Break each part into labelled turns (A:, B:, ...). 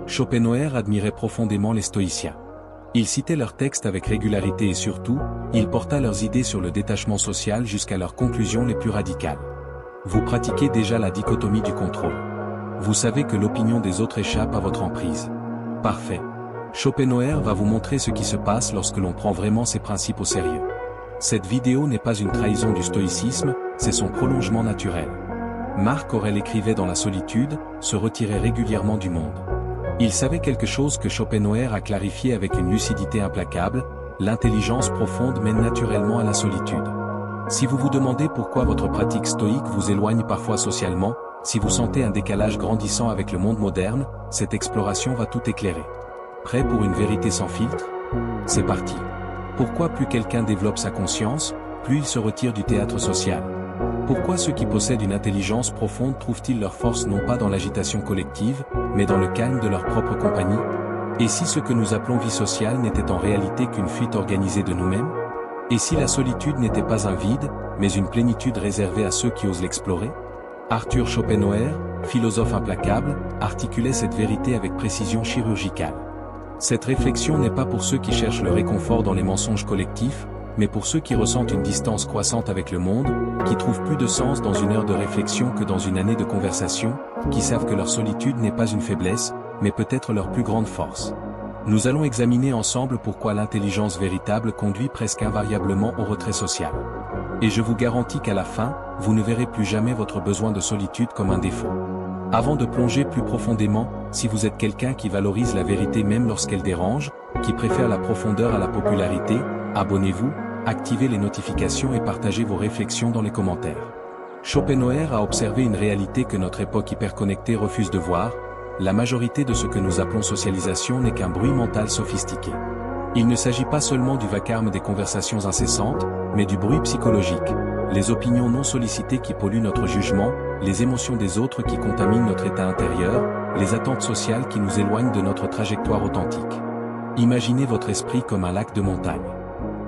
A: Schopenhauer admirait profondément les stoïciens. Il citait leurs textes avec régularité et surtout, il porta leurs idées sur le détachement social jusqu'à leurs conclusions les plus radicales. Vous pratiquez déjà la dichotomie du contrôle. Vous savez que l'opinion des autres échappe à votre emprise. Parfait. Schopenhauer va vous montrer ce qui se passe lorsque l'on prend vraiment ses principes au sérieux. Cette vidéo n'est pas une trahison du stoïcisme, c'est son prolongement naturel. Marc Aurèle écrivait dans la solitude, se retirait régulièrement du monde. Il savait quelque chose que Schopenhauer a clarifié avec une lucidité implacable, l'intelligence profonde mène naturellement à la solitude. Si vous vous demandez pourquoi votre pratique stoïque vous éloigne parfois socialement, si vous sentez un décalage grandissant avec le monde moderne, cette exploration va tout éclairer. Prêt pour une vérité sans filtre? C'est parti. Pourquoi plus quelqu'un développe sa conscience, plus il se retire du théâtre social? Pourquoi ceux qui possèdent une intelligence profonde trouvent-ils leur force non pas dans l'agitation collective, mais dans le calme de leur propre compagnie? Et si ce que nous appelons vie sociale n'était en réalité qu'une fuite organisée de nous-mêmes? Et si la solitude n'était pas un vide, mais une plénitude réservée à ceux qui osent l'explorer? Arthur Schopenhauer, philosophe implacable, articulait cette vérité avec précision chirurgicale. Cette réflexion n'est pas pour ceux qui cherchent le réconfort dans les mensonges collectifs, mais pour ceux qui ressentent une distance croissante avec le monde, qui trouvent plus de sens dans une heure de réflexion que dans une année de conversation, qui savent que leur solitude n'est pas une faiblesse, mais peut-être leur plus grande force. Nous allons examiner ensemble pourquoi l'intelligence véritable conduit presque invariablement au retrait social. Et je vous garantis qu'à la fin, vous ne verrez plus jamais votre besoin de solitude comme un défaut. Avant de plonger plus profondément, si vous êtes quelqu'un qui valorise la vérité même lorsqu'elle dérange, qui préfère la profondeur à la popularité, abonnez-vous, activez les notifications et partagez vos réflexions dans les commentaires. Schopenhauer a observé une réalité que notre époque hyperconnectée refuse de voir, la majorité de ce que nous appelons socialisation n'est qu'un bruit mental sophistiqué. Il ne s'agit pas seulement du vacarme des conversations incessantes, mais du bruit psychologique, les opinions non sollicitées qui polluent notre jugement, les émotions des autres qui contaminent notre état intérieur, les attentes sociales qui nous éloignent de notre trajectoire authentique. Imaginez votre esprit comme un lac de montagne.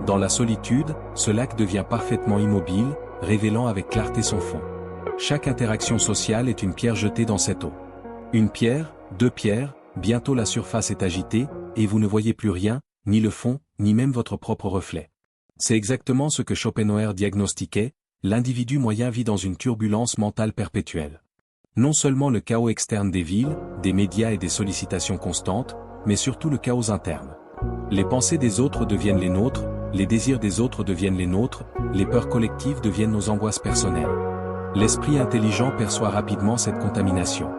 A: Dans la solitude, ce lac devient parfaitement immobile, révélant avec clarté son fond. Chaque interaction sociale est une pierre jetée dans cette eau. Une pierre, deux pierres, bientôt la surface est agitée, et vous ne voyez plus rien, ni le fond, ni même votre propre reflet. C'est exactement ce que Schopenhauer diagnostiquait, l'individu moyen vit dans une turbulence mentale perpétuelle. Non seulement le chaos externe des villes, des médias et des sollicitations constantes, mais surtout le chaos interne. Les pensées des autres deviennent les nôtres, les désirs des autres deviennent les nôtres, les peurs collectives deviennent nos angoisses personnelles. L'esprit intelligent perçoit rapidement cette contamination.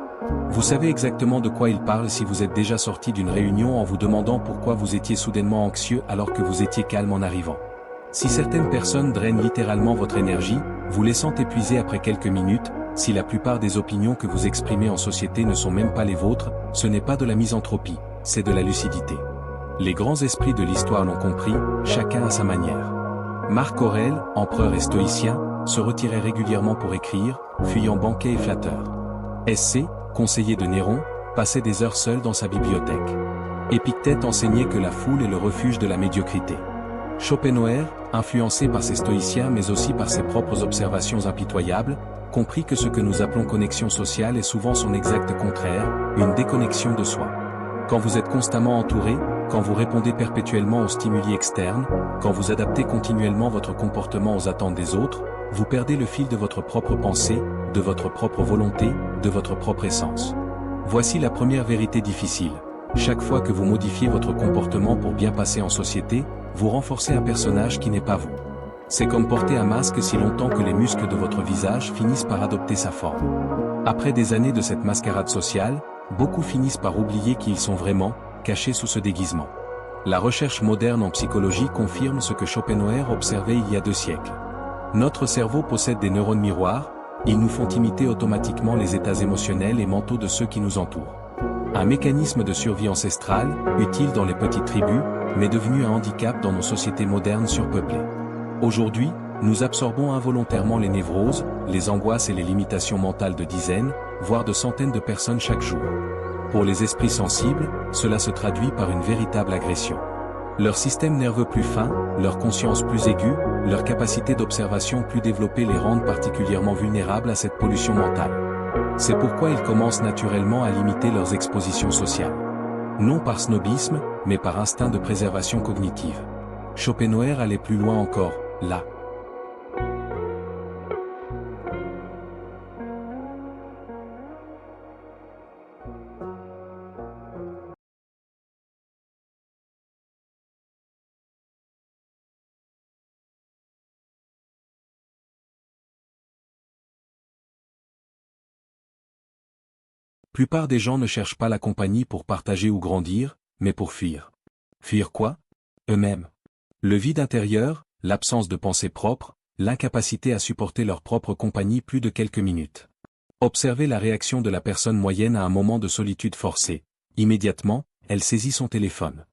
A: Vous savez exactement de quoi il parle si vous êtes déjà sorti d'une réunion en vous demandant pourquoi vous étiez soudainement anxieux alors que vous étiez calme en arrivant. Si certaines personnes drainent littéralement votre énergie, vous laissant épuisé après quelques minutes, si la plupart des opinions que vous exprimez en société ne sont même pas les vôtres, ce n'est pas de la misanthropie, c'est de la lucidité. Les grands esprits de l'histoire l'ont compris, chacun à sa manière. Marc Aurèle, empereur et stoïcien, se retirait régulièrement pour écrire, fuyant banquets et flatteurs. SC, conseiller de Néron, passait des heures seul dans sa bibliothèque. Épictète enseignait que la foule est le refuge de la médiocrité. Schopenhauer, influencé par ses stoïciens mais aussi par ses propres observations impitoyables, comprit que ce que nous appelons connexion sociale est souvent son exact contraire, une déconnexion de soi. Quand vous êtes constamment entouré, quand vous répondez perpétuellement aux stimuli externes, quand vous adaptez continuellement votre comportement aux attentes des autres, vous perdez le fil de votre propre pensée, de votre propre volonté, de votre propre essence. Voici la première vérité difficile. Chaque fois que vous modifiez votre comportement pour bien passer en société, vous renforcez un personnage qui n'est pas vous. C'est comme porter un masque si longtemps que les muscles de votre visage finissent par adopter sa forme. Après des années de cette mascarade sociale, beaucoup finissent par oublier qui ils sont vraiment, cachés sous ce déguisement. La recherche moderne en psychologie confirme ce que Schopenhauer observait il y a 2 siècles. Notre cerveau possède des neurones miroirs, ils nous font imiter automatiquement les états émotionnels et mentaux de ceux qui nous entourent. Un mécanisme de survie ancestrale, utile dans les petites tribus, mais devenu un handicap dans nos sociétés modernes surpeuplées. Aujourd'hui, nous absorbons involontairement les névroses, les angoisses et les limitations mentales de dizaines, voire de centaines de personnes chaque jour. Pour les esprits sensibles, cela se traduit par une véritable agression. Leur système nerveux plus fin, leur conscience plus aiguë, leur capacité d'observation plus développée les rendent particulièrement vulnérables à cette pollution mentale. C'est pourquoi ils commencent naturellement à limiter leurs expositions sociales. Non par snobisme, mais par instinct de préservation cognitive. Schopenhauer allait plus loin encore, là. Plupart des gens ne cherchent pas la compagnie pour partager ou grandir, mais pour fuir. Fuir quoi? Eux-mêmes. Le vide intérieur, l'absence de pensée propre, l'incapacité à supporter leur propre compagnie plus de quelques minutes. Observez la réaction de la personne moyenne à un moment de solitude forcée. Immédiatement, elle saisit son téléphone.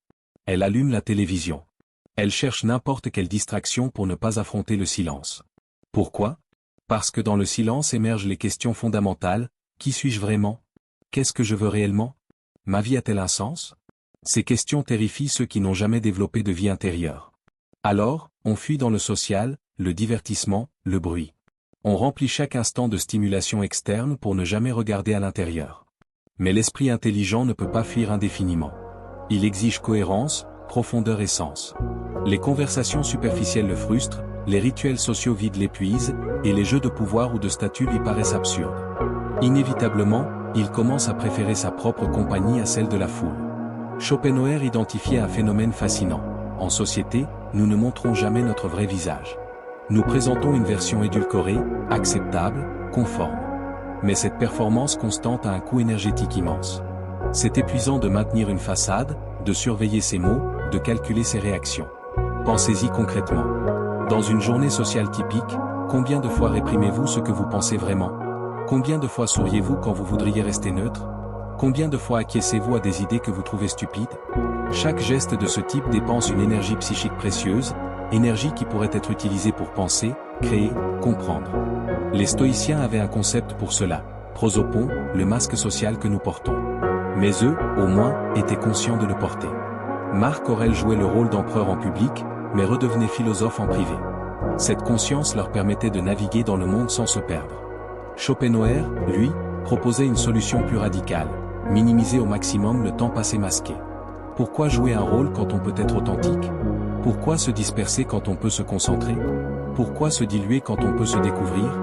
A: Elle allume la télévision. Elle cherche n'importe quelle distraction pour ne pas affronter le silence. Pourquoi? Parce que dans le silence émergent les questions fondamentales. Qui suis-je vraiment? Qu'est-ce que je veux réellement? Ma vie a-t-elle un sens? Ces questions terrifient ceux qui n'ont jamais développé de vie intérieure. Alors, on fuit dans le social, le divertissement, le bruit. On remplit chaque instant de stimulation externe pour ne jamais regarder à l'intérieur. Mais l'esprit intelligent ne peut pas fuir indéfiniment. Il exige cohérence, profondeur et sens. Les conversations superficielles le frustrent, les rituels sociaux vides l'épuisent, et les jeux de pouvoir ou de statut lui paraissent absurdes. Inévitablement, il commence à préférer sa propre compagnie à celle de la foule. Schopenhauer identifiait un phénomène fascinant. En société, nous ne montrons jamais notre vrai visage. Nous présentons une version édulcorée, acceptable, conforme. Mais cette performance constante a un coût énergétique immense. C'est épuisant de maintenir une façade, de surveiller ses mots, de calculer ses réactions. Pensez-y concrètement. Dans une journée sociale typique, combien de fois réprimez-vous ce que vous pensez vraiment? Combien de fois souriez-vous quand vous voudriez rester neutre? Combien de fois acquiescez-vous à des idées que vous trouvez stupides? Chaque geste de ce type dépense une énergie psychique précieuse, énergie qui pourrait être utilisée pour penser, créer, comprendre. Les stoïciens avaient un concept pour cela, prosopon, le masque social que nous portons. Mais eux, au moins, étaient conscients de le porter. Marc Aurèle jouait le rôle d'empereur en public, mais redevenait philosophe en privé. Cette conscience leur permettait de naviguer dans le monde sans se perdre. Schopenhauer, lui, proposait une solution plus radicale, minimiser au maximum le temps passé masqué. Pourquoi jouer un rôle quand on peut être authentique? Pourquoi se disperser quand on peut se concentrer? Pourquoi se diluer quand on peut se découvrir?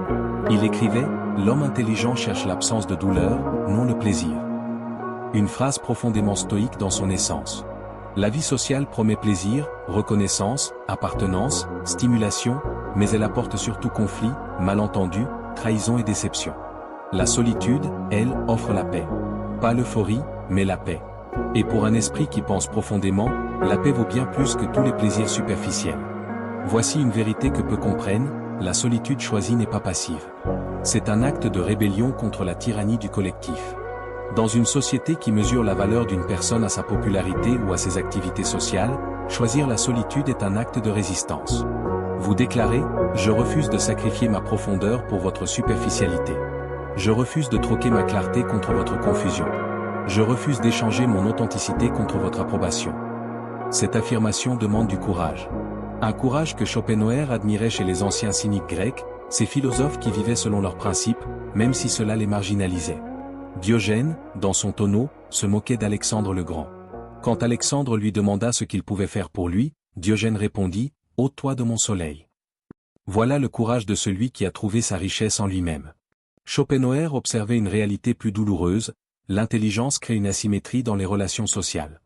A: Il écrivait, l'homme intelligent cherche l'absence de douleur, non le plaisir. Une phrase profondément stoïque dans son essence. La vie sociale promet plaisir, reconnaissance, appartenance, stimulation, mais elle apporte surtout conflit, malentendus, trahison et déception. La solitude, elle, offre la paix. Pas l'euphorie, mais la paix. Et pour un esprit qui pense profondément, la paix vaut bien plus que tous les plaisirs superficiels. Voici une vérité que peu comprennent, la solitude choisie n'est pas passive. C'est un acte de rébellion contre la tyrannie du collectif. Dans une société qui mesure la valeur d'une personne à sa popularité ou à ses activités sociales, choisir la solitude est un acte de résistance. Vous déclarez, je refuse de sacrifier ma profondeur pour votre superficialité. Je refuse de troquer ma clarté contre votre confusion. Je refuse d'échanger mon authenticité contre votre approbation. Cette affirmation demande du courage. Un courage que Schopenhauer admirait chez les anciens cyniques grecs, ces philosophes qui vivaient selon leurs principes, même si cela les marginalisait. Diogène, dans son tonneau, se moquait d'Alexandre le Grand. Quand Alexandre lui demanda ce qu'il pouvait faire pour lui, Diogène répondit, « Ôte-toi de mon soleil ». Voilà le courage de celui qui a trouvé sa richesse en lui-même. Schopenhauer observait une réalité plus douloureuse, l'intelligence crée une asymétrie dans les relations sociales.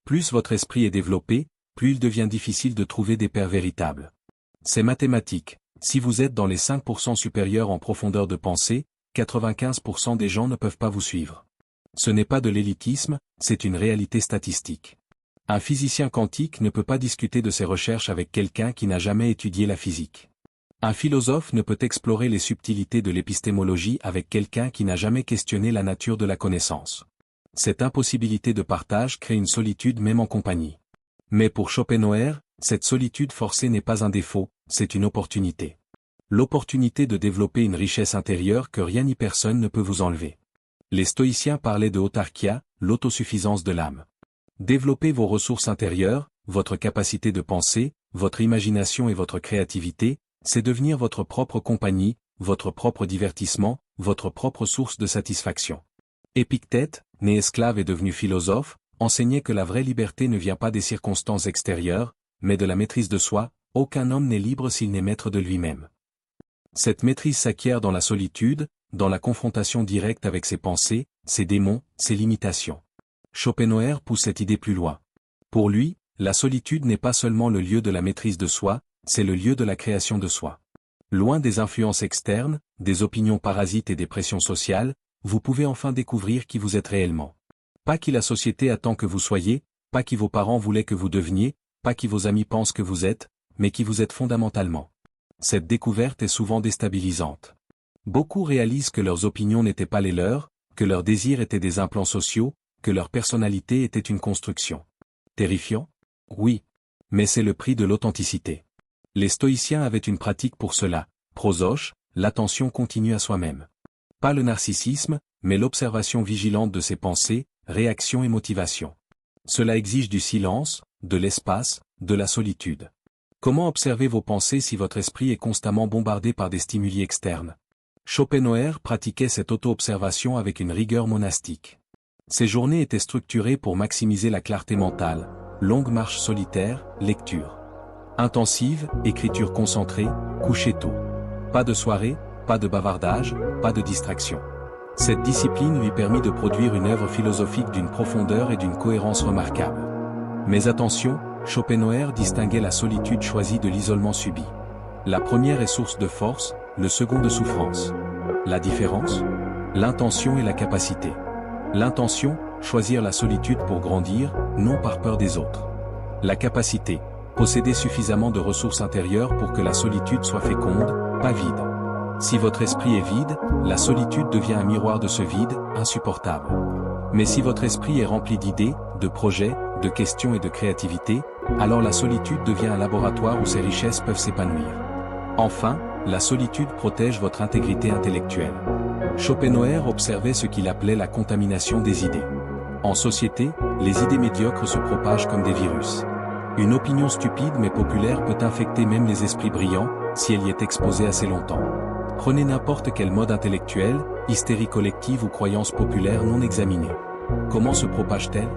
A: Plus votre esprit est développé, plus il devient difficile de trouver des pairs véritables. C'est mathématique, si vous êtes dans les 5% supérieurs en profondeur de pensée, 95% des gens ne peuvent pas vous suivre. Ce n'est pas de l'élitisme, c'est une réalité statistique. Un physicien quantique ne peut pas discuter de ses recherches avec quelqu'un qui n'a jamais étudié la physique. Un philosophe ne peut explorer les subtilités de l'épistémologie avec quelqu'un qui n'a jamais questionné la nature de la connaissance. Cette impossibilité de partage crée une solitude même en compagnie. Mais pour Schopenhauer, cette solitude forcée n'est pas un défaut, c'est une opportunité. L'opportunité de développer une richesse intérieure que rien ni personne ne peut vous enlever. Les stoïciens parlaient de autarkia, l'autosuffisance de l'âme. Développez vos ressources intérieures, votre capacité de penser, votre imagination et votre créativité, c'est devenir votre propre compagnie, votre propre divertissement, votre propre source de satisfaction. Épictète, né esclave et devenu philosophe, enseignait que la vraie liberté ne vient pas des circonstances extérieures, mais de la maîtrise de soi. Aucun homme n'est libre s'il n'est maître de lui-même. Cette maîtrise s'acquiert dans la solitude, dans la confrontation directe avec ses pensées, ses démons, ses limitations. Schopenhauer pousse cette idée plus loin. Pour lui, la solitude n'est pas seulement le lieu de la maîtrise de soi, c'est le lieu de la création de soi. Loin des influences externes, des opinions parasites et des pressions sociales, vous pouvez enfin découvrir qui vous êtes réellement. Pas qui la société attend que vous soyez, pas qui vos parents voulaient que vous deveniez, pas qui vos amis pensent que vous êtes, mais qui vous êtes fondamentalement. Cette découverte est souvent déstabilisante. Beaucoup réalisent que leurs opinions n'étaient pas les leurs, que leurs désirs étaient des implants sociaux, que leur personnalité était une construction. Terrifiant? Oui. Mais c'est le prix de l'authenticité. Les stoïciens avaient une pratique pour cela, prosoche, l'attention continue à soi-même. Pas le narcissisme, mais l'observation vigilante de ses pensées, réactions et motivations. Cela exige du silence, de l'espace, de la solitude. Comment observer vos pensées si votre esprit est constamment bombardé par des stimuli externes? Schopenhauer pratiquait cette auto-observation avec une rigueur monastique. Ses journées étaient structurées pour maximiser la clarté mentale, longue marche solitaire, lecture intensive, écriture concentrée, coucher tôt. Pas de soirée, pas de bavardage, pas de distraction. Cette discipline lui permit de produire une œuvre philosophique d'une profondeur et d'une cohérence remarquables. Mais attention, Schopenhauer distinguait la solitude choisie de l'isolement subi. La première est source de force, le second de souffrance. La différence? L'intention et la capacité. L'intention, choisir la solitude pour grandir, non par peur des autres. La capacité, posséder suffisamment de ressources intérieures pour que la solitude soit féconde, pas vide. Si votre esprit est vide, la solitude devient un miroir de ce vide, insupportable. Mais si votre esprit est rempli d'idées, de projets, de questions et de créativité, alors la solitude devient un laboratoire où ces richesses peuvent s'épanouir. Enfin, la solitude protège votre intégrité intellectuelle. Schopenhauer observait ce qu'il appelait la contamination des idées. En société, les idées médiocres se propagent comme des virus. Une opinion stupide mais populaire peut infecter même les esprits brillants, si elle y est exposée assez longtemps. Prenez n'importe quel mode intellectuel, hystérie collective ou croyance populaire non examinée. Comment se propage-t-elle?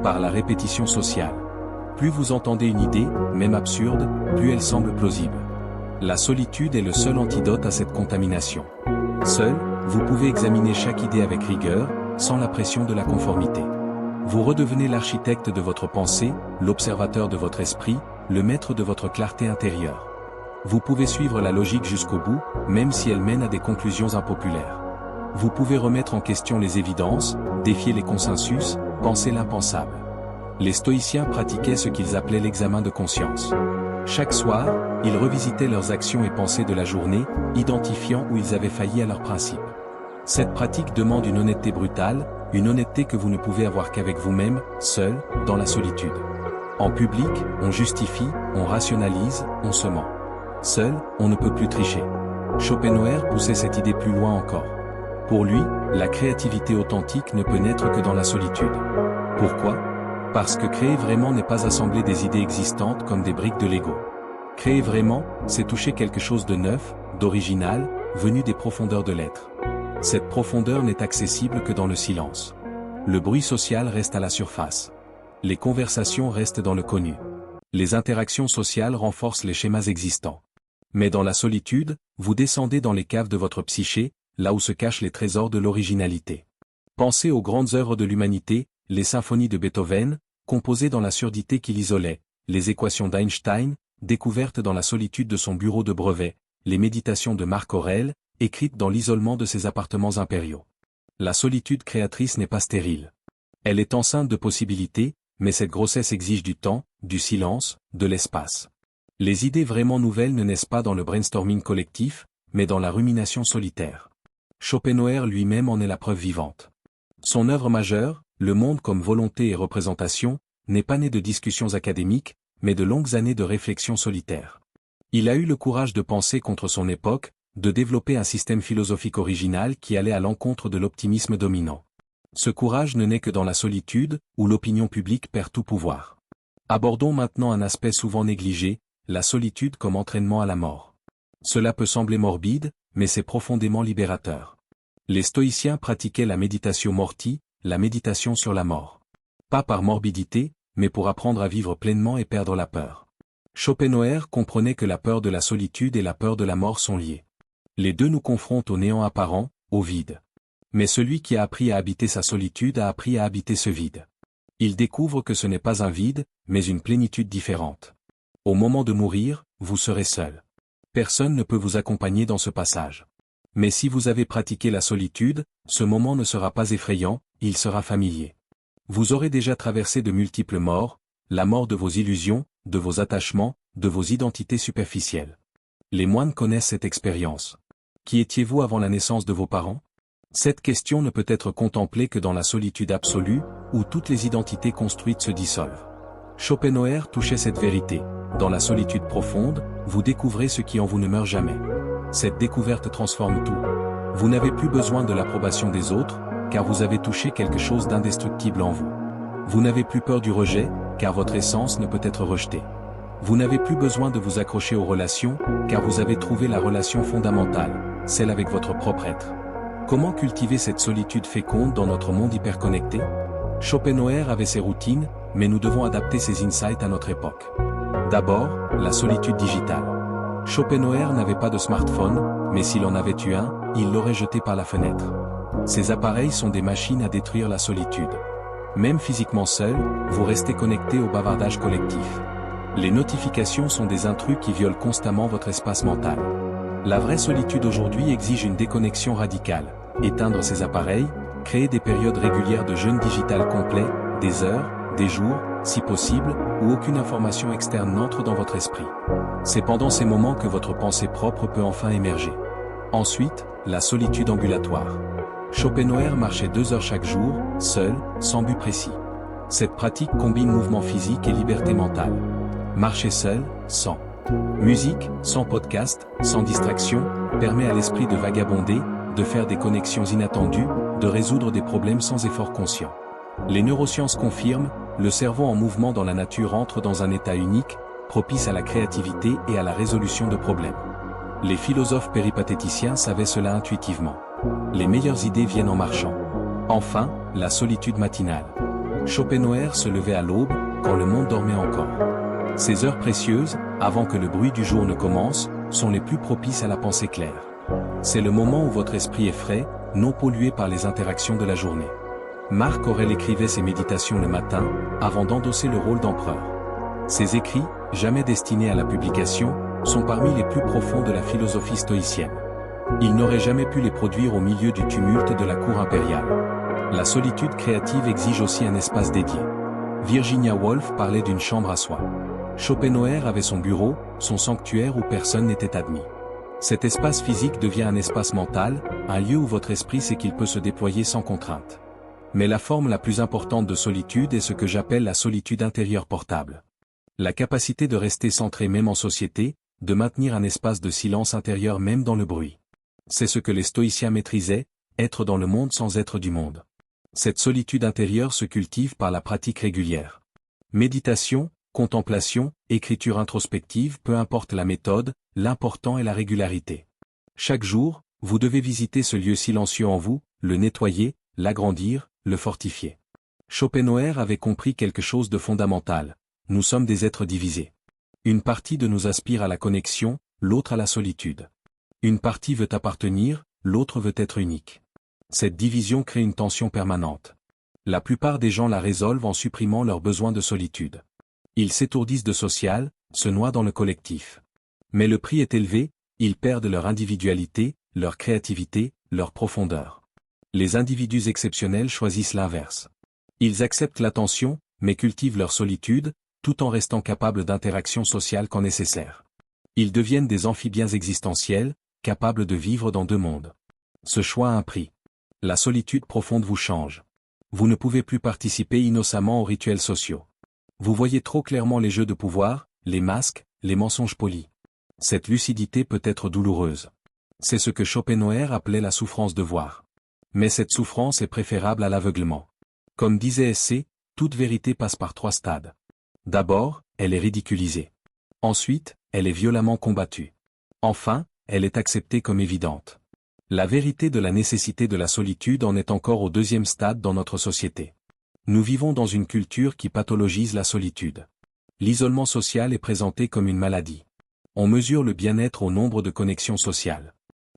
A: Par la répétition sociale. Plus vous entendez une idée, même absurde, plus elle semble plausible. La solitude est le seul antidote à cette contamination. Seul, vous pouvez examiner chaque idée avec rigueur, sans la pression de la conformité. Vous redevenez l'architecte de votre pensée, l'observateur de votre esprit, le maître de votre clarté intérieure. Vous pouvez suivre la logique jusqu'au bout, même si elle mène à des conclusions impopulaires. Vous pouvez remettre en question les évidences, défier les consensus, penser l'impensable. Les stoïciens pratiquaient ce qu'ils appelaient l'examen de conscience. Chaque soir, ils revisitaient leurs actions et pensées de la journée, identifiant où ils avaient failli à leurs principes. Cette pratique demande une honnêteté brutale, une honnêteté que vous ne pouvez avoir qu'avec vous-même, seul, dans la solitude. En public, on justifie, on rationalise, on se ment. Seul, on ne peut plus tricher. Schopenhauer poussait cette idée plus loin encore. Pour lui, la créativité authentique ne peut naître que dans la solitude. Pourquoi? Parce que créer vraiment n'est pas assembler des idées existantes comme des briques de Lego. Créer vraiment, c'est toucher quelque chose de neuf, d'original, venu des profondeurs de l'être. Cette profondeur n'est accessible que dans le silence. Le bruit social reste à la surface. Les conversations restent dans le connu. Les interactions sociales renforcent les schémas existants. Mais dans la solitude, vous descendez dans les caves de votre psyché, là où se cachent les trésors de l'originalité. Pensez aux grandes œuvres de l'humanité, les symphonies de Beethoven, composées dans la surdité qui l'isolait, les équations d'Einstein, découvertes dans la solitude de son bureau de brevet, les méditations de Marc Aurèle, écrites dans l'isolement de ses appartements impériaux. La solitude créatrice n'est pas stérile. Elle est enceinte de possibilités, mais cette grossesse exige du temps, du silence, de l'espace. Les idées vraiment nouvelles ne naissent pas dans le brainstorming collectif, mais dans la rumination solitaire. Schopenhauer lui-même en est la preuve vivante. Son œuvre majeure, Le monde comme volonté et représentation, n'est pas née de discussions académiques, mais de longues années de réflexion solitaire. Il a eu le courage de penser contre son époque, de développer un système philosophique original qui allait à l'encontre de l'optimisme dominant. Ce courage ne naît que dans la solitude, où l'opinion publique perd tout pouvoir. Abordons maintenant un aspect souvent négligé, la solitude comme entraînement à la mort. Cela peut sembler morbide, mais c'est profondément libérateur. Les stoïciens pratiquaient la meditatio morti, la méditation sur la mort. Pas par morbidité, mais pour apprendre à vivre pleinement et perdre la peur. Schopenhauer comprenait que la peur de la solitude et la peur de la mort sont liées. Les deux nous confrontent au néant apparent, au vide. Mais celui qui a appris à habiter sa solitude a appris à habiter ce vide. Il découvre que ce n'est pas un vide, mais une plénitude différente. Au moment de mourir, vous serez seul. Personne ne peut vous accompagner dans ce passage. Mais si vous avez pratiqué la solitude, ce moment ne sera pas effrayant, il sera familier. Vous aurez déjà traversé de multiples morts, la mort de vos illusions, de vos attachements, de vos identités superficielles. Les moines connaissent cette expérience. Qui étiez-vous avant la naissance de vos parents? Cette question ne peut être contemplée que dans la solitude absolue, où toutes les identités construites se dissolvent. Schopenhauer touchait cette vérité. Dans la solitude profonde, vous découvrez ce qui en vous ne meurt jamais. Cette découverte transforme tout. Vous n'avez plus besoin de l'approbation des autres, car vous avez touché quelque chose d'indestructible en vous. Vous n'avez plus peur du rejet, car votre essence ne peut être rejetée. Vous n'avez plus besoin de vous accrocher aux relations, car vous avez trouvé la relation fondamentale, celle avec votre propre être. Comment cultiver cette solitude féconde dans notre monde hyperconnecté? Schopenhauer avait ses routines, mais nous devons adapter ses insights à notre époque. D'abord, la solitude digitale. Schopenhauer n'avait pas de smartphone, mais s'il en avait eu un, il l'aurait jeté par la fenêtre. Ces appareils sont des machines à détruire la solitude. Même physiquement seul, vous restez connecté au bavardage collectif. Les notifications sont des intrus qui violent constamment votre espace mental. La vraie solitude aujourd'hui exige une déconnexion radicale. Éteindre ces appareils, créer des périodes régulières de jeûne digital complet, des heures, des jours, si possible, où aucune information externe n'entre dans votre esprit. C'est pendant ces moments que votre pensée propre peut enfin émerger. Ensuite, la solitude ambulatoire. Schopenhauer marchait 2 heures chaque jour, seul, sans but précis. Cette pratique combine mouvement physique et liberté mentale. Marcher seul, sans musique, sans podcast, sans distraction, permet à l'esprit de vagabonder, de faire des connexions inattendues, de résoudre des problèmes sans effort conscient. Les neurosciences confirment, le cerveau en mouvement dans la nature entre dans un état unique, propice à la créativité et à la résolution de problèmes. Les philosophes péripatéticiens savaient cela intuitivement. Les meilleures idées viennent en marchant. Enfin, la solitude matinale. Schopenhauer se levait à l'aube, quand le monde dormait encore. Ces heures précieuses, avant que le bruit du jour ne commence, sont les plus propices à la pensée claire. C'est le moment où votre esprit est frais, non pollué par les interactions de la journée. Marc Aurèle écrivait ses méditations le matin, avant d'endosser le rôle d'empereur. Ses écrits, jamais destinés à la publication, sont parmi les plus profonds de la philosophie stoïcienne. Il n'aurait jamais pu les produire au milieu du tumulte de la cour impériale. La solitude créative exige aussi un espace dédié. Virginia Woolf parlait d'une chambre à soi. Schopenhauer avait son bureau, son sanctuaire où personne n'était admis. Cet espace physique devient un espace mental, un lieu où votre esprit sait qu'il peut se déployer sans contrainte. Mais la forme la plus importante de solitude est ce que j'appelle la solitude intérieure portable. La capacité de rester centré même en société, de maintenir un espace de silence intérieur même dans le bruit. C'est ce que les stoïciens maîtrisaient, être dans le monde sans être du monde. Cette solitude intérieure se cultive par la pratique régulière. Méditation, contemplation, écriture introspective, peu importe la méthode, l'important est la régularité. Chaque jour, vous devez visiter ce lieu silencieux en vous, le nettoyer, l'agrandir, le fortifier. Schopenhauer avait compris quelque chose de fondamental. Nous sommes des êtres divisés. Une partie de nous aspire à la connexion, l'autre à la solitude. Une partie veut appartenir, l'autre veut être unique. Cette division crée une tension permanente. La plupart des gens la résolvent en supprimant leur besoin de solitude. Ils s'étourdissent de social, se noient dans le collectif. Mais le prix est élevé, ils perdent leur individualité, leur créativité, leur profondeur. Les individus exceptionnels choisissent l'inverse. Ils acceptent l'attention, mais cultivent leur solitude, tout en restant capables d'interaction sociale quand nécessaire. Ils deviennent des amphibiens existentiels, capables de vivre dans 2 mondes. Ce choix a un prix. La solitude profonde vous change. Vous ne pouvez plus participer innocemment aux rituels sociaux. Vous voyez trop clairement les jeux de pouvoir, les masques, les mensonges polis. Cette lucidité peut être douloureuse. C'est ce que Schopenhauer appelait la souffrance de voir. Mais cette souffrance est préférable à l'aveuglement. Comme disait Essay, toute vérité passe par 3 stades. D'abord, elle est ridiculisée. Ensuite, elle est violemment combattue. Enfin, elle est acceptée comme évidente. La vérité de la nécessité de la solitude en est encore au deuxième stade dans notre société. Nous vivons dans une culture qui pathologise la solitude. L'isolement social est présenté comme une maladie. On mesure le bien-être au nombre de connexions sociales.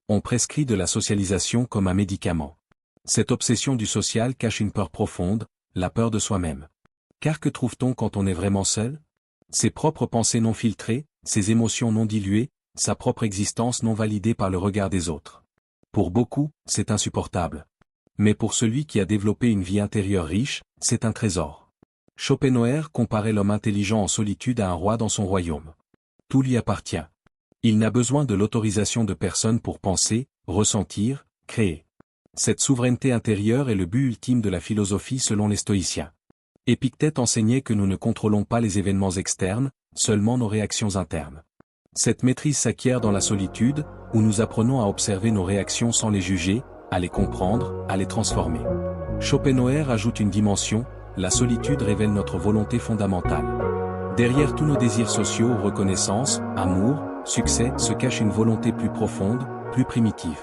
A: On prescrit de la socialisation comme un médicament. Cette obsession du social cache une peur profonde, la peur de soi-même. Car que trouve-t-on quand on est vraiment seul? Ses propres pensées non filtrées, ses émotions non diluées, sa propre existence non validée par le regard des autres. Pour beaucoup, c'est insupportable. Mais pour celui qui a développé une vie intérieure riche, c'est un trésor. Schopenhauer comparait l'homme intelligent en solitude à un roi dans son royaume. Tout lui appartient. Il n'a besoin de l'autorisation de personne pour penser, ressentir, créer. Cette souveraineté intérieure est le but ultime de la philosophie selon les stoïciens. Épictète enseignait que nous ne contrôlons pas les événements externes, seulement nos réactions internes. Cette maîtrise s'acquiert dans la solitude, où nous apprenons à observer nos réactions sans les juger, à les comprendre, à les transformer. Schopenhauer ajoute une dimension, la solitude révèle notre volonté fondamentale. Derrière tous nos désirs sociaux, reconnaissance, amour, succès, se cache une volonté plus profonde, plus primitive.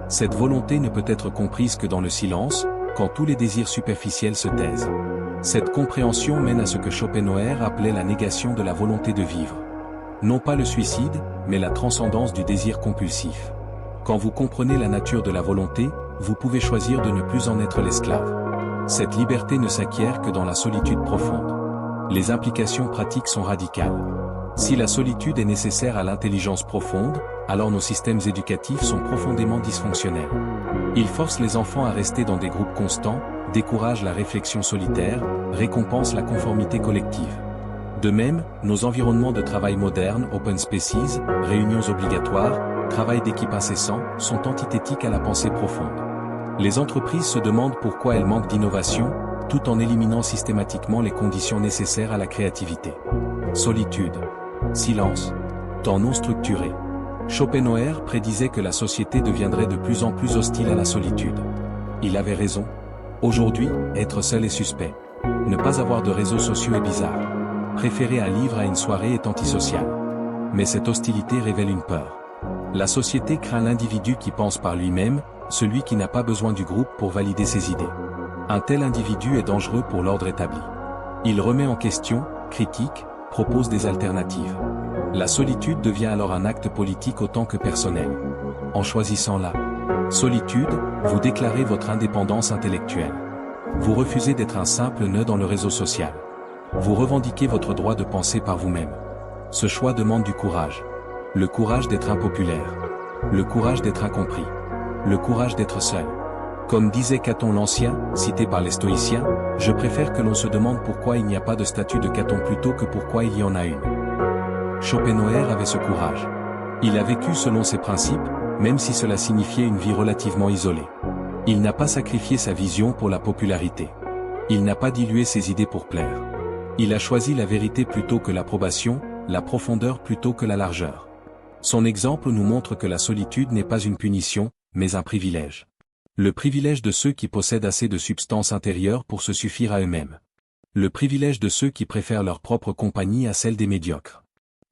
A: Cette volonté ne peut être comprise que dans le silence, quand tous les désirs superficiels se taisent. Cette compréhension mène à ce que Schopenhauer appelait la négation de la volonté de vivre. Non pas le suicide, mais la transcendance du désir compulsif. Quand vous comprenez la nature de la volonté, vous pouvez choisir de ne plus en être l'esclave. Cette liberté ne s'acquiert que dans la solitude profonde. Les implications pratiques sont radicales. Si la solitude est nécessaire à l'intelligence profonde, alors nos systèmes éducatifs sont profondément dysfonctionnels. Ils forcent les enfants à rester dans des groupes constants, découragent la réflexion solitaire, récompensent la conformité collective. De même, nos environnements de travail modernes, open spaces, réunions obligatoires, travail d'équipe incessant, sont antithétiques à la pensée profonde. Les entreprises se demandent pourquoi elles manquent d'innovation, tout en éliminant systématiquement les conditions nécessaires à la créativité. Solitude. Silence. Temps non structuré. Schopenhauer prédisait que la société deviendrait de plus en plus hostile à la solitude. Il avait raison. Aujourd'hui, être seul est suspect. Ne pas avoir de réseaux sociaux est bizarre. Préférer un livre à une soirée est antisocial. Mais cette hostilité révèle une peur. La société craint l'individu qui pense par lui-même, celui qui n'a pas besoin du groupe pour valider ses idées. Un tel individu est dangereux pour l'ordre établi. Il remet en question, critique, propose des alternatives. La solitude devient alors un acte politique autant que personnel. En choisissant la solitude, vous déclarez votre indépendance intellectuelle. Vous refusez d'être un simple nœud dans le réseau social. Vous revendiquez votre droit de penser par vous-même. Ce choix demande du courage. Le courage d'être impopulaire. Le courage d'être incompris. Le courage d'être seul. Comme disait Caton l'Ancien, cité par les stoïciens, je préfère que l'on se demande pourquoi il n'y a pas de statue de Caton plutôt que pourquoi il y en a une. Schopenhauer avait ce courage. Il a vécu selon ses principes, même si cela signifiait une vie relativement isolée. Il n'a pas sacrifié sa vision pour la popularité. Il n'a pas dilué ses idées pour plaire. Il a choisi la vérité plutôt que l'approbation, la profondeur plutôt que la largeur. Son exemple nous montre que la solitude n'est pas une punition, mais un privilège. Le privilège de ceux qui possèdent assez de substance intérieure pour se suffire à eux-mêmes. Le privilège de ceux qui préfèrent leur propre compagnie à celle des médiocres.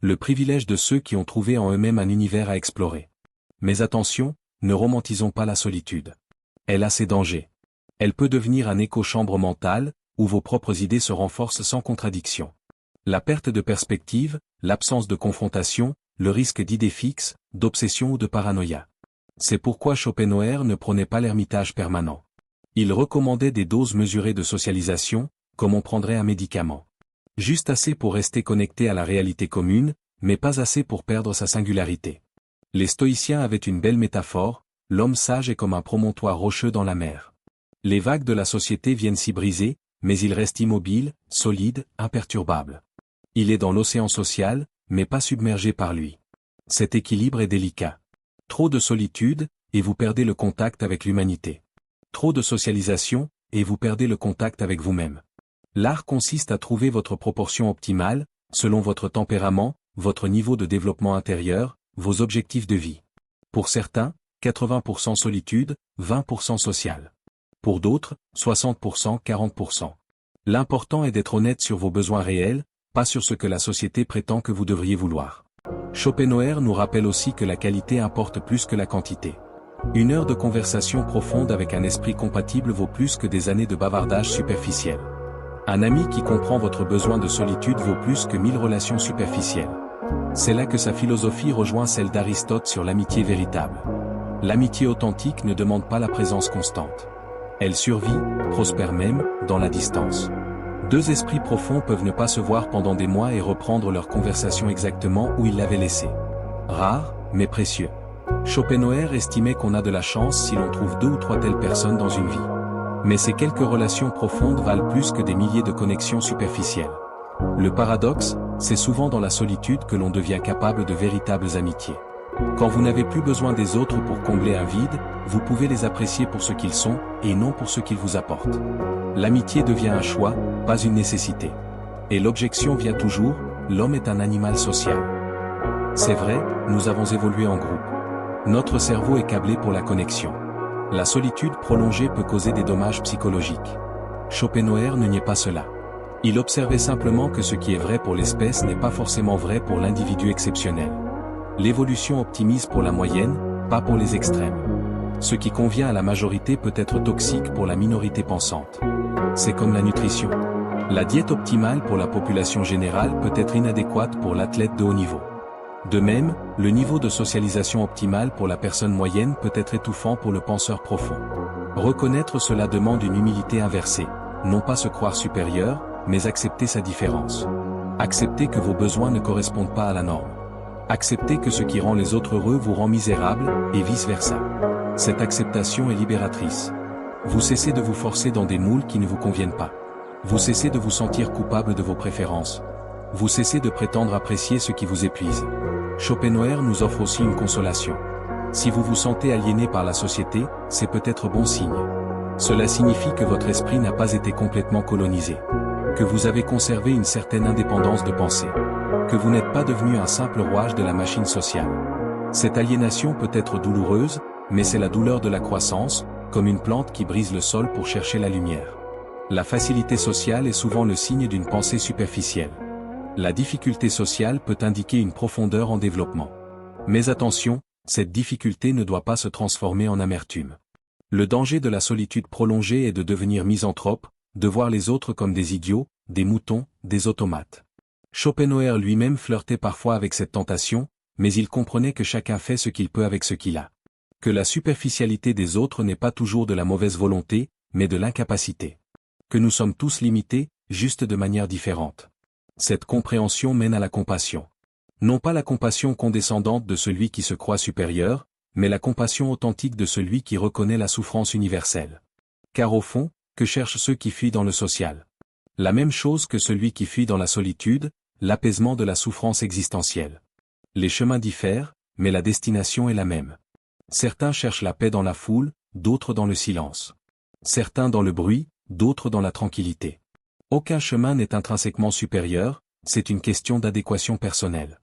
A: Le privilège de ceux qui ont trouvé en eux-mêmes un univers à explorer. Mais attention, ne romantisons pas la solitude. Elle a ses dangers. Elle peut devenir un écho-chambre mental, où vos propres idées se renforcent sans contradiction. La perte de perspective, l'absence de confrontation, le risque d'idées fixes, d'obsession ou de paranoïa. C'est pourquoi Schopenhauer ne prônait pas l'ermitage permanent. Il recommandait des doses mesurées de socialisation, comme on prendrait un médicament. Juste assez pour rester connecté à la réalité commune, mais pas assez pour perdre sa singularité. Les stoïciens avaient une belle métaphore, l'homme sage est comme un promontoire rocheux dans la mer. Les vagues de la société viennent s'y briser, mais il reste immobile, solide, imperturbable. Il est dans l'océan social, mais pas submergé par lui. Cet équilibre est délicat. Trop de solitude, et vous perdez le contact avec l'humanité. Trop de socialisation, et vous perdez le contact avec vous-même. L'art consiste à trouver votre proportion optimale, selon votre tempérament, votre niveau de développement intérieur, vos objectifs de vie. Pour certains, 80% solitude, 20% social. Pour d'autres, 60%, 40%. L'important est d'être honnête sur vos besoins réels, pas sur ce que la société prétend que vous devriez vouloir. Schopenhauer nous rappelle aussi que la qualité importe plus que la quantité. Une heure de conversation profonde avec un esprit compatible vaut plus que des années de bavardage superficiel. Un ami qui comprend votre besoin de solitude vaut plus que 1000 relations superficielles. C'est là que sa philosophie rejoint celle d'Aristote sur l'amitié véritable. L'amitié authentique ne demande pas la présence constante. Elle survit, prospère même, dans la distance. Deux esprits profonds peuvent ne pas se voir pendant des mois et reprendre leur conversation exactement où ils l'avaient laissée. Rare, mais précieux. Schopenhauer estimait qu'on a de la chance si l'on trouve 2 ou 3 telles personnes dans une vie. Mais ces quelques relations profondes valent plus que des milliers de connexions superficielles. Le paradoxe, c'est souvent dans la solitude que l'on devient capable de véritables amitiés. Quand vous n'avez plus besoin des autres pour combler un vide, vous pouvez les apprécier pour ce qu'ils sont, et non pour ce qu'ils vous apportent. L'amitié devient un choix, pas une nécessité. Et l'objection vient toujours, l'homme est un animal social. C'est vrai, nous avons évolué en groupe. Notre cerveau est câblé pour la connexion. La solitude prolongée peut causer des dommages psychologiques. Schopenhauer ne niait pas cela. Il observait simplement que ce qui est vrai pour l'espèce n'est pas forcément vrai pour l'individu exceptionnel. L'évolution optimise pour la moyenne, pas pour les extrêmes. Ce qui convient à la majorité peut être toxique pour la minorité pensante. C'est comme la nutrition. La diète optimale pour la population générale peut être inadéquate pour l'athlète de haut niveau. De même, le niveau de socialisation optimal pour la personne moyenne peut être étouffant pour le penseur profond. Reconnaître cela demande une humilité inversée, non pas se croire supérieur, mais accepter sa différence. Accepter que vos besoins ne correspondent pas à la norme. Accepter que ce qui rend les autres heureux vous rend misérable, et vice-versa. Cette acceptation est libératrice. Vous cessez de vous forcer dans des moules qui ne vous conviennent pas. Vous cessez de vous sentir coupable de vos préférences. Vous cessez de prétendre apprécier ce qui vous épuise. Schopenhauer nous offre aussi une consolation. Si vous vous sentez aliéné par la société, c'est peut-être bon signe. Cela signifie que votre esprit n'a pas été complètement colonisé. Que vous avez conservé une certaine indépendance de pensée. Que vous n'êtes pas devenu un simple rouage de la machine sociale. Cette aliénation peut être douloureuse, mais c'est la douleur de la croissance, comme une plante qui brise le sol pour chercher la lumière. La facilité sociale est souvent le signe d'une pensée superficielle. La difficulté sociale peut indiquer une profondeur en développement. Mais attention, cette difficulté ne doit pas se transformer en amertume. Le danger de la solitude prolongée est de devenir misanthrope, de voir les autres comme des idiots, des moutons, des automates. Schopenhauer lui-même flirtait parfois avec cette tentation, mais il comprenait que chacun fait ce qu'il peut avec ce qu'il a. Que la superficialité des autres n'est pas toujours de la mauvaise volonté, mais de l'incapacité. Que nous sommes tous limités, juste de manière différente. Cette compréhension mène à la compassion. Non pas la compassion condescendante de celui qui se croit supérieur, mais la compassion authentique de celui qui reconnaît la souffrance universelle. Car au fond, que cherchent ceux qui fuient dans le social? La même chose que celui qui fuit dans la solitude, l'apaisement de la souffrance existentielle. Les chemins diffèrent, mais la destination est la même. Certains cherchent la paix dans la foule, d'autres dans le silence. Certains dans le bruit, d'autres dans la tranquillité. Aucun chemin n'est intrinsèquement supérieur, c'est une question d'adéquation personnelle.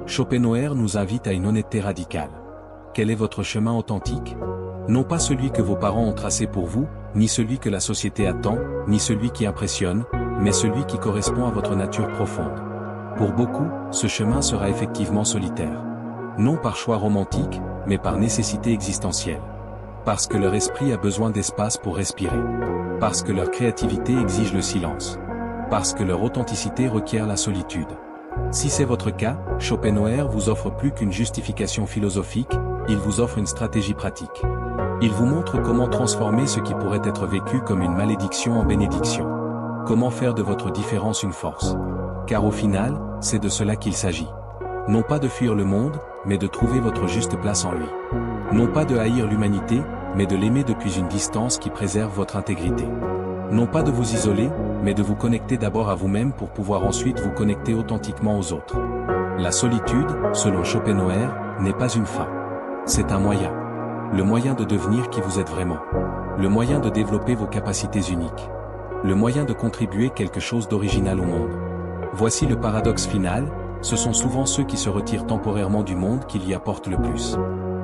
A: Schopenhauer nous invite à une honnêteté radicale. Quel est votre chemin authentique? Non pas celui que vos parents ont tracé pour vous, ni celui que la société attend, ni celui qui impressionne, mais celui qui correspond à votre nature profonde. Pour beaucoup, ce chemin sera effectivement solitaire. Non par choix romantique, mais par nécessité existentielle. Parce que leur esprit a besoin d'espace pour respirer. Parce que leur créativité exige le silence. Parce que leur authenticité requiert la solitude. Si c'est votre cas, Schopenhauer vous offre plus qu'une justification philosophique, il vous offre une stratégie pratique. Il vous montre comment transformer ce qui pourrait être vécu comme une malédiction en bénédiction. Comment faire de votre différence une force. Car au final, c'est de cela qu'il s'agit. Non pas de fuir le monde, mais de trouver votre juste place en lui. Non pas de haïr l'humanité, mais de l'aimer depuis une distance qui préserve votre intégrité. Non pas de vous isoler, mais de vous connecter d'abord à vous-même pour pouvoir ensuite vous connecter authentiquement aux autres. La solitude, selon Schopenhauer, n'est pas une fin. C'est un moyen. Le moyen de devenir qui vous êtes vraiment. Le moyen de développer vos capacités uniques. Le moyen de contribuer quelque chose d'original au monde. Voici le paradoxe final, ce sont souvent ceux qui se retirent temporairement du monde qui l'y apportent le plus.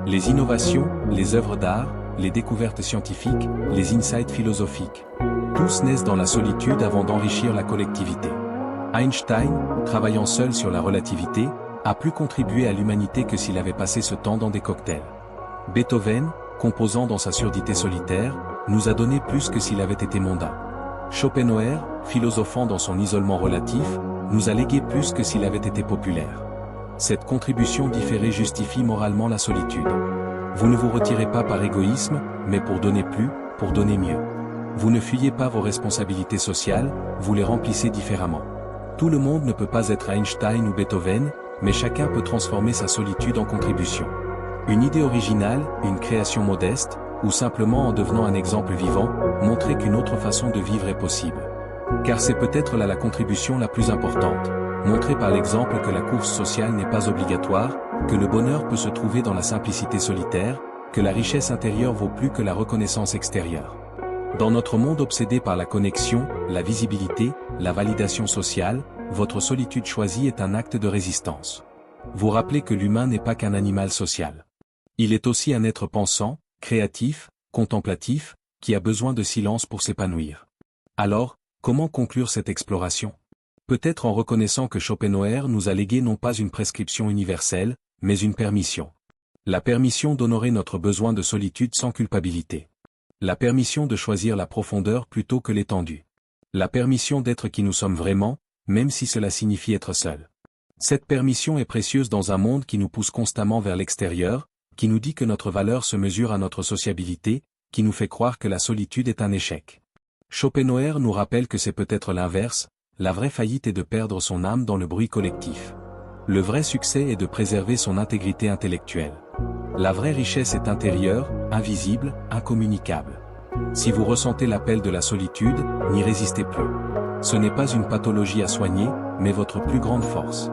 A: Les innovations, les œuvres d'art, les découvertes scientifiques, les insights philosophiques. Tous naissent dans la solitude avant d'enrichir la collectivité. Einstein, travaillant seul sur la relativité, a plus contribué à l'humanité que s'il avait passé ce temps dans des cocktails. Beethoven, composant dans sa surdité solitaire, nous a donné plus que s'il avait été mondain. Schopenhauer, philosophant dans son isolement relatif, nous a légué plus que s'il avait été populaire. Cette contribution différée justifie moralement la solitude. Vous ne vous retirez pas par égoïsme, mais pour donner plus, pour donner mieux. Vous ne fuyez pas vos responsabilités sociales, vous les remplissez différemment. Tout le monde ne peut pas être Einstein ou Beethoven, mais chacun peut transformer sa solitude en contribution. Une idée originale, une création modeste, ou simplement en devenant un exemple vivant, montrer qu'une autre façon de vivre est possible. Car c'est peut-être là la contribution la plus importante, montrer par l'exemple que la course sociale n'est pas obligatoire, que le bonheur peut se trouver dans la simplicité solitaire, que la richesse intérieure vaut plus que la reconnaissance extérieure. Dans notre monde obsédé par la connexion, la visibilité, la validation sociale, votre solitude choisie est un acte de résistance. Vous rappelez que l'humain n'est pas qu'un animal social. Il est aussi un être pensant, créatif, contemplatif, qui a besoin de silence pour s'épanouir. Alors, comment conclure cette exploration? Peut-être en reconnaissant que Schopenhauer nous a légué non pas une prescription universelle, mais une permission. La permission d'honorer notre besoin de solitude sans culpabilité. La permission de choisir la profondeur plutôt que l'étendue. La permission d'être qui nous sommes vraiment, même si cela signifie être seul. Cette permission est précieuse dans un monde qui nous pousse constamment vers l'extérieur, qui nous dit que notre valeur se mesure à notre sociabilité, qui nous fait croire que la solitude est un échec. Schopenhauer nous rappelle que c'est peut-être l'inverse, la vraie faillite est de perdre son âme dans le bruit collectif. Le vrai succès est de préserver son intégrité intellectuelle. La vraie richesse est intérieure, invisible, incommunicable. Si vous ressentez l'appel de la solitude, n'y résistez plus. Ce n'est pas une pathologie à soigner, mais votre plus grande force.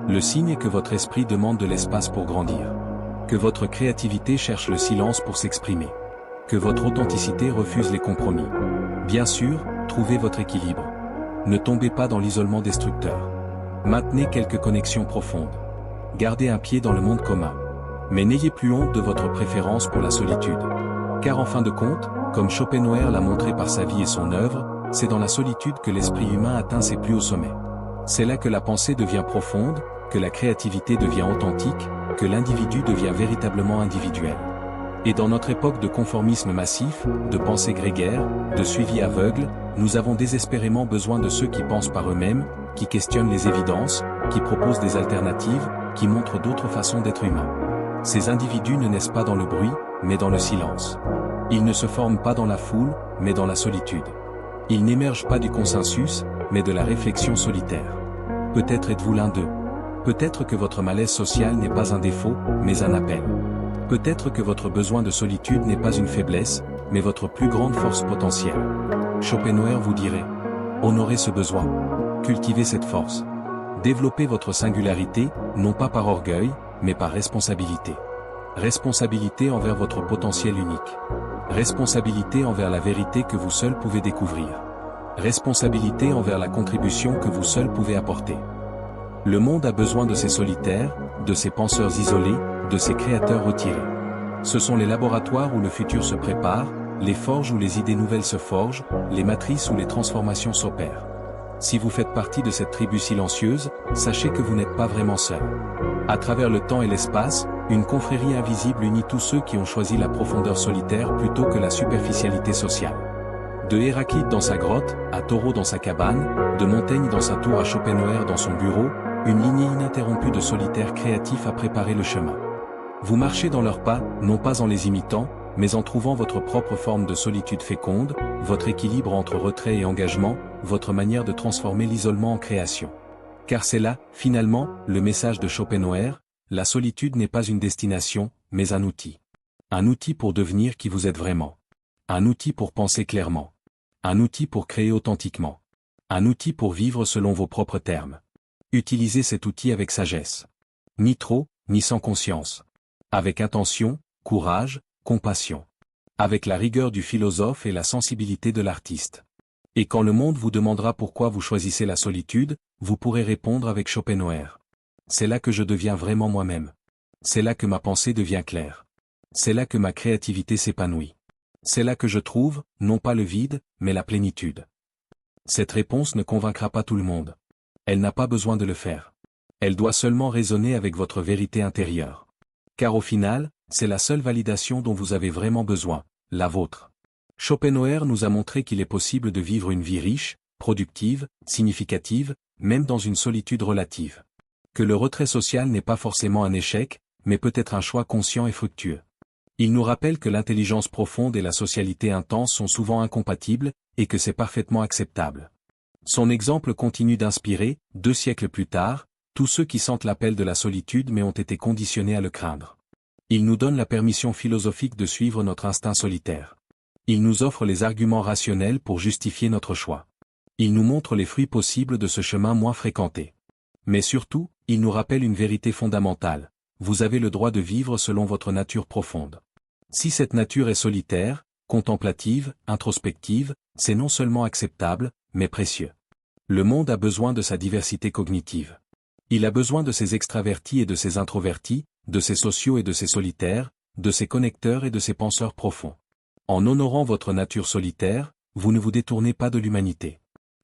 A: Le signe est que votre esprit demande de l'espace pour grandir. Que votre créativité cherche le silence pour s'exprimer. Que votre authenticité refuse les compromis. Bien sûr, trouvez votre équilibre. Ne tombez pas dans l'isolement destructeur. Maintenez quelques connexions profondes. Gardez un pied dans le monde commun. Mais n'ayez plus honte de votre préférence pour la solitude. Car en fin de compte, comme Schopenhauer l'a montré par sa vie et son œuvre, c'est dans la solitude que l'esprit humain atteint ses plus hauts sommets. C'est là que la pensée devient profonde, que la créativité devient authentique, que l'individu devient véritablement individuel. Et dans notre époque de conformisme massif, de pensée grégaire, de suivi aveugle, nous avons désespérément besoin de ceux qui pensent par eux-mêmes, qui questionnent les évidences, qui proposent des alternatives, qui montrent d'autres façons d'être humain. Ces individus ne naissent pas dans le bruit, mais dans le silence. Ils ne se forment pas dans la foule, mais dans la solitude. Ils n'émergent pas du consensus, mais de la réflexion solitaire. Peut-être êtes-vous l'un d'eux. Peut-être que votre malaise social n'est pas un défaut, mais un appel. Peut-être que votre besoin de solitude n'est pas une faiblesse, mais votre plus grande force potentielle. Schopenhauer vous dirait: honorez ce besoin. Cultivez cette force. Développez votre singularité, non pas par orgueil, mais par responsabilité. Responsabilité envers votre potentiel unique. Responsabilité envers la vérité que vous seul pouvez découvrir. Responsabilité envers la contribution que vous seul pouvez apporter. Le monde a besoin de ces solitaires, de ces penseurs isolés, de ces créateurs retirés. Ce sont les laboratoires où le futur se prépare, les forges où les idées nouvelles se forgent, les matrices où les transformations s'opèrent. Si vous faites partie de cette tribu silencieuse, sachez que vous n'êtes pas vraiment seul. À travers le temps et l'espace, une confrérie invisible unit tous ceux qui ont choisi la profondeur solitaire plutôt que la superficialité sociale. De Héraclite dans sa grotte, à Thoreau dans sa cabane, de Montaigne dans sa tour à Schopenhauer dans son bureau, une lignée ininterrompue de solitaires créatifs a préparé le chemin. Vous marchez dans leurs pas, non pas en les imitant, mais en trouvant votre propre forme de solitude féconde, votre équilibre entre retrait et engagement, votre manière de transformer l'isolement en création. Car c'est là, finalement, le message de Schopenhauer: la solitude n'est pas une destination, mais un outil. Un outil pour devenir qui vous êtes vraiment. Un outil pour penser clairement. Un outil pour créer authentiquement. Un outil pour vivre selon vos propres termes. Utilisez cet outil avec sagesse. Ni trop, ni sans conscience. Avec intention, courage, compassion. Avec la rigueur du philosophe et la sensibilité de l'artiste. Et quand le monde vous demandera pourquoi vous choisissez la solitude, vous pourrez répondre avec Schopenhauer. C'est là que je deviens vraiment moi-même. C'est là que ma pensée devient claire. C'est là que ma créativité s'épanouit. C'est là que je trouve, non pas le vide, mais la plénitude. Cette réponse ne convaincra pas tout le monde. Elle n'a pas besoin de le faire. Elle doit seulement résonner avec votre vérité intérieure. Car au final, c'est la seule validation dont vous avez vraiment besoin, la vôtre. Schopenhauer nous a montré qu'il est possible de vivre une vie riche, productive, significative, même dans une solitude relative. Que le retrait social n'est pas forcément un échec, mais peut-être un choix conscient et fructueux. Il nous rappelle que l'intelligence profonde et la socialité intense sont souvent incompatibles, et que c'est parfaitement acceptable. Son exemple continue d'inspirer, 2 siècles plus tard, tous ceux qui sentent l'appel de la solitude mais ont été conditionnés à le craindre. Il nous donne la permission philosophique de suivre notre instinct solitaire. Il nous offre les arguments rationnels pour justifier notre choix. Il nous montre les fruits possibles de ce chemin moins fréquenté. Mais surtout, il nous rappelle une vérité fondamentale. Vous avez le droit de vivre selon votre nature profonde. Si cette nature est solitaire, contemplative, introspective, c'est non seulement acceptable, mais précieux. Le monde a besoin de sa diversité cognitive. Il a besoin de ses extravertis et de ses introvertis, de ses sociaux et de ses solitaires, de ses connecteurs et de ses penseurs profonds. En honorant votre nature solitaire, vous ne vous détournez pas de l'humanité.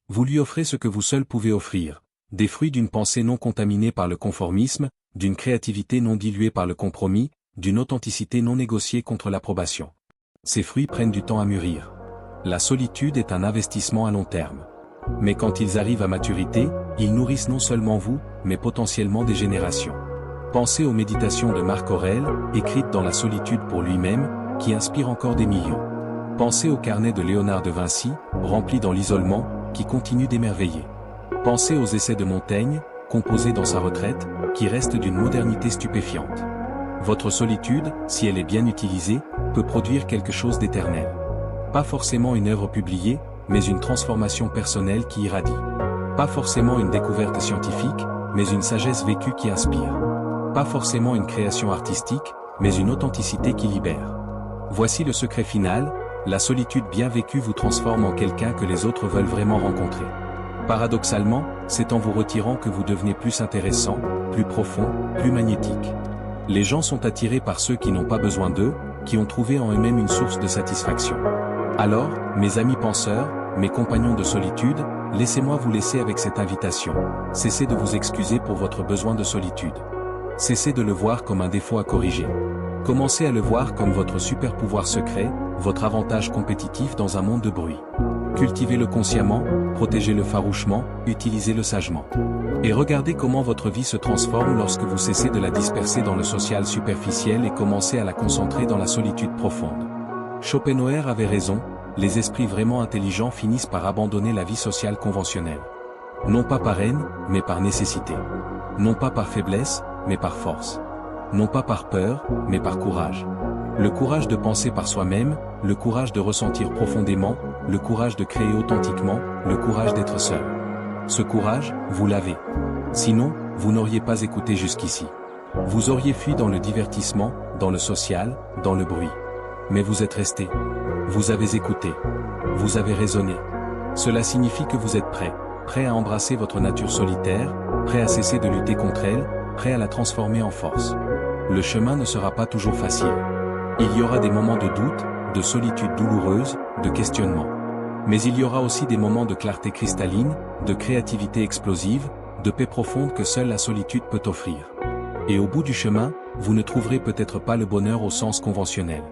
A: Vous lui offrez ce que vous seul pouvez offrir, des fruits d'une pensée non contaminée par le conformisme, d'une créativité non diluée par le compromis, d'une authenticité non négociée contre l'approbation. Ces fruits prennent du temps à mûrir. La solitude est un investissement à long terme. Mais quand ils arrivent à maturité, ils nourrissent non seulement vous, mais potentiellement des générations. Pensez aux méditations de Marc Aurèle, écrites dans la solitude pour lui-même, qui inspirent encore des millions. Pensez au carnet de Léonard de Vinci, rempli dans l'isolement, qui continue d'émerveiller. Pensez aux essais de Montaigne, composés dans sa retraite, qui restent d'une modernité stupéfiante. Votre solitude, si elle est bien utilisée, peut produire quelque chose d'éternel. Pas forcément une œuvre publiée, mais une transformation personnelle qui irradie. Pas forcément une découverte scientifique, mais une sagesse vécue qui inspire. Pas forcément une création artistique, mais une authenticité qui libère. Voici le secret final, la solitude bien vécue vous transforme en quelqu'un que les autres veulent vraiment rencontrer. Paradoxalement, c'est en vous retirant que vous devenez plus intéressant, plus profond, plus magnétique. Les gens sont attirés par ceux qui n'ont pas besoin d'eux, qui ont trouvé en eux-mêmes une source de satisfaction. Alors, mes amis penseurs, mes compagnons de solitude, laissez-moi vous laisser avec cette invitation. Cessez de vous excuser pour votre besoin de solitude. Cessez de le voir comme un défaut à corriger. Commencez à le voir comme votre super pouvoir secret, votre avantage compétitif dans un monde de bruit. Cultivez-le consciemment, protégez-le farouchement, utilisez-le sagement. Et regardez comment votre vie se transforme lorsque vous cessez de la disperser dans le social superficiel et commencez à la concentrer dans la solitude profonde. Schopenhauer avait raison, les esprits vraiment intelligents finissent par abandonner la vie sociale conventionnelle. Non pas par haine, mais par nécessité. Non pas par faiblesse, mais par force. Non pas par peur, mais par courage. Le courage de penser par soi-même, le courage de ressentir profondément, le courage de créer authentiquement, le courage d'être seul. Ce courage, vous l'avez. Sinon, vous n'auriez pas écouté jusqu'ici. Vous auriez fui dans le divertissement, dans le social, dans le bruit. Mais vous êtes resté. Vous avez écouté. Vous avez raisonné. Cela signifie que vous êtes prêt. Prêt à embrasser votre nature solitaire, prêt à cesser de lutter contre elle, prêt à la transformer en force. Le chemin ne sera pas toujours facile. Il y aura des moments de doute, de solitude douloureuse, de questionnement. Mais il y aura aussi des moments de clarté cristalline, de créativité explosive, de paix profonde que seule la solitude peut offrir. Et au bout du chemin, vous ne trouverez peut-être pas le bonheur au sens conventionnel.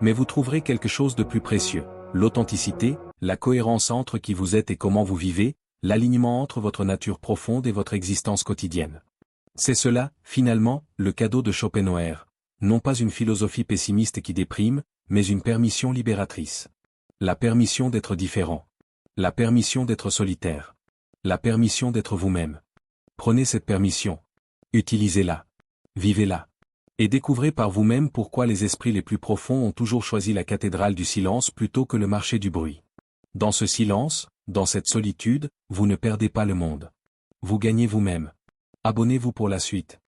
A: Mais vous trouverez quelque chose de plus précieux, l'authenticité, la cohérence entre qui vous êtes et comment vous vivez, l'alignement entre votre nature profonde et votre existence quotidienne. C'est cela, finalement, le cadeau de Schopenhauer. Non pas une philosophie pessimiste qui déprime, mais une permission libératrice. La permission d'être différent. La permission d'être solitaire. La permission d'être vous-même. Prenez cette permission. Utilisez-la. Vivez-la. Et découvrez par vous-même pourquoi les esprits les plus profonds ont toujours choisi la cathédrale du silence plutôt que le marché du bruit. Dans ce silence, dans cette solitude, vous ne perdez pas le monde. Vous gagnez vous-même. Abonnez-vous pour la suite.